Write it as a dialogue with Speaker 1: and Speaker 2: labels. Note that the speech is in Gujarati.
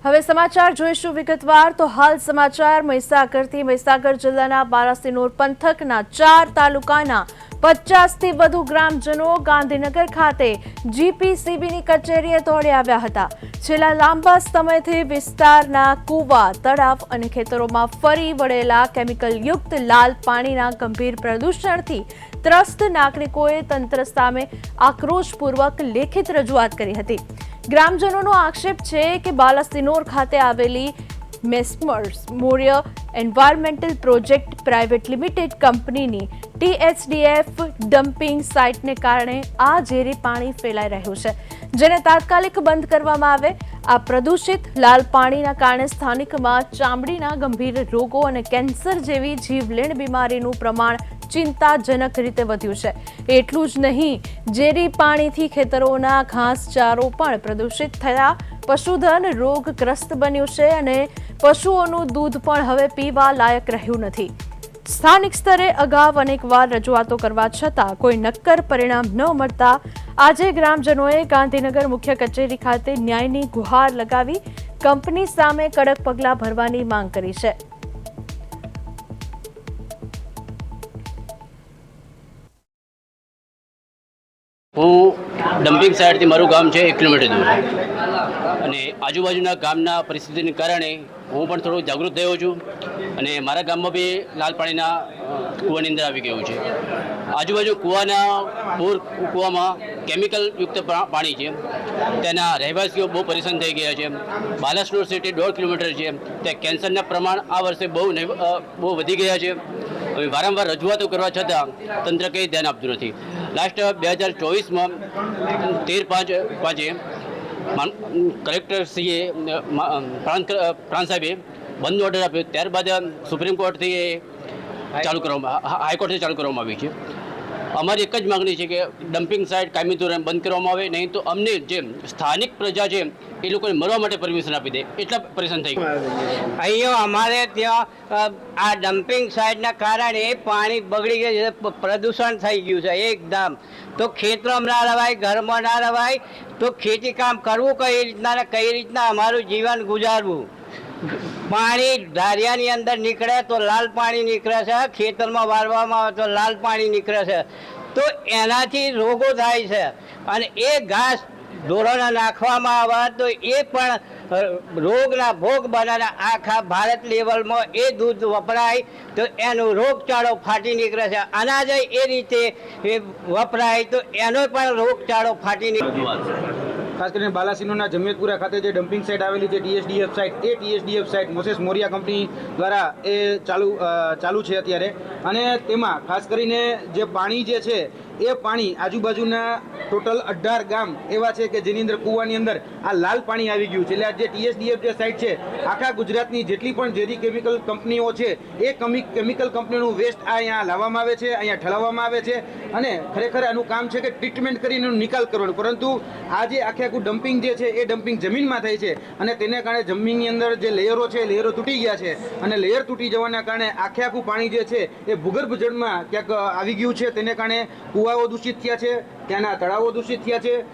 Speaker 1: હવે સમાચાર જોઈશું વિગતવાર તો હાલ સમાચાર મહીસાગરથી મહીસાગર જિલ્લાના બાલાસિનોર પંથકના 4 તાલુકાના 50 થી વધુ ગ્રામજનો ગાંધીનગર ખાતે જીપીસીબીની કચેરીએ દોડી આવ્યા હતા। છેલ્લા લાંબા સમયથી વિસ્તારના કૂવા, તળાવ અને ખેતરોમાં ફરી વળેલા કેમિકલયુક્ત લાલ પાણીના ગંભીર પ્રદૂષણથી ત્રસ્ત નાગરિકોએ તંત્ર સામે આક્રોશપૂર્વક લેખિત રજૂઆત કરી હતી। ગ્રામજનોનો આક્ષેપ છે કે બાલાસિનોર ખાતે આવેલી messrs Maurya environmental project private limited કંપનીની THDF ડમ્પિંગ સાઇટને કારણે આ ઝેરી પાણી ફેલાઈ રહ્યું છે, જેને તાત્કાલિક બંધ કરવામાં આવે। આ પ્રદૂષિત લાલ પાણીના કારણે સ્થાનિકમાં ચામડીના ગંભીર રોગો અને કેન્સર જેવી જીવલેણ બીમારીનું પ્રમાણ ચિંતાજનક રીતે વધ્યું છે। એટલું જ નહીં, ઝેરી પાણીથી ખેતરોના ઘાસચારો પણ પ્રદૂષિત થયા, પશુધન રોગગ્રસ્ત બન્યું છે અને પશુઓનું દૂધ પણ હવે પીવા લાયક રહ્યું નથી। સ્થાનિક સ્તરે અગાઉ અનેકવાર રજૂઆતો કરવા છતાં કોઈ નક્કર પરિણામ ન મળતા આજે ગ્રામજનોએ ગાંધીનગર મુખ્ય કચેરી ખાતે ન્યાયની ગુહાર લગાવી કંપની સામે કડક પગલાં ભરવાની માંગ કરી છે।
Speaker 2: હું ડમ્પિંગ સાઇટથી મારું ગામ છે 1 કિલોમીટર દૂર અને આજુબાજુના ગામના પરિસ્થિતિને કારણે હું પણ થોડો જાગૃત થયો છું અને મારા ગામમાં બી લાલ પાણીના કૂવાની અંદર આવી ગયું છે। આજુબાજુ કૂવામાં કેમિકલયુક્ત પાણી છે, તેના રહેવાસીઓ બહુ પરેશાન થઈ ગયા છે। બાલાસિનોર સિટી 1.5 કિલોમીટર છે, ત્યાં કેન્સરના પ્રમાણ આ વર્ષે બહુ વધી ગયા છે। હવે વારંવાર રજૂઆતો કરવા છતાં તંત્ર કંઈ ધ્યાન આપતું નથી। લાસ્ટ 2024માં 13/5 કલેક્ટરશ્રીએ પ્રાંત સાહેબે બંધ ઓર્ડર આપ્યો, ત્યારબાદ સુપ્રીમ કોર્ટથી હાઈકોર્ટથી ચાલુ કરવામાં આવી છે। અમારી એક જ માગણી છે કે ડમ્પિંગ સાઇટ કાયમી ધોરણે બંધ કરવામાં આવે, નહીં તો અમને જે સ્થાનિક પ્રજા છે એ લોકોને મરવા માટે પરમિશન આપી દે, એટલા પરેશાન થઈ ગયા।
Speaker 3: અહીંયા અમારે ત્યાં આ ડમ્પિંગ સાઇટના કારણે પાણી બગડી ગયું છે, પ્રદૂષણ થઈ ગયું છે એકદમ। તો ખેતરમાં ના રવાય, ઘરમાં ના રવાય, તો ખેતી કામ કરવું કઈ રીતના ને કઈ રીતના અમારું જીવન ગુજારવું। પાણી ધારિયાની અંદર નીકળે તો લાલ પાણી નીકળે છે, ખેતરમાં વાળવામાં આવે તો લાલ પાણી નીકળે છે, તો એનાથી રોગો થાય છે અને એ ઘાસ ઢોરોને નાખવામાં આવે તો એ પણ રોગના ભોગ બને। આખા ભારત લેવલમાં એ દૂધ વપરાય તો એનો રોગચાળો ફાટી નીકળે છે, અનાજ એ રીતે વપરાય તો એનો પણ રોગચાળો ફાટી નીકળે।
Speaker 4: ખાસ કરીને બાલાસિનોરના જમિયતપુરા ખાતે જે ડમ્પિંગ સાઇટ આવેલી છે THDF સાઇટ, એ THDF સાઇટ મોસેસ મૌર્ય કંપની દ્વારા એ ચાલુ છે અત્યારે, અને તેમાં ખાસ કરીને જે પાણી જે છે એ પાણી આજુબાજુના ટોટલ 18 ગામ એવા છે કે જેની અંદર કૂવાની અંદર આ લાલ પાણી આવી ગયું છે। એટલે આ જે THDF જે સાઇટ છે, આખા ગુજરાતની જેટલી પણ ઝેરી કેમિકલ કંપનીઓ છે એ કેમિકલ કંપનીનું વેસ્ટ અહીંયા લાવવામાં આવે છે, અહીંયા ઠલવવામાં આવે છે અને ખરેખર આનું કામ છે કે ટ્રીટમેન્ટ કરીને એનો નિકાલ કરવાનો, પરંતુ આ જે આખું ડમ્પિંગ જે છે એ ડમ્પિંગ જમીનમાં થાય છે અને તેને કારણે જમીનની અંદર જે લેયરો છે લેયરો તૂટી ગયા છે અને લેયર તૂટી જવાના કારણે આખું પાણી જે છે એ ભૂગર્ભ જળમાં ક્યાંક આવી ગયું છે, તેને કારણે કૂવાઓ દૂષિત થયા છે, ત્યાંના તળાવો દૂષિત થયા છે।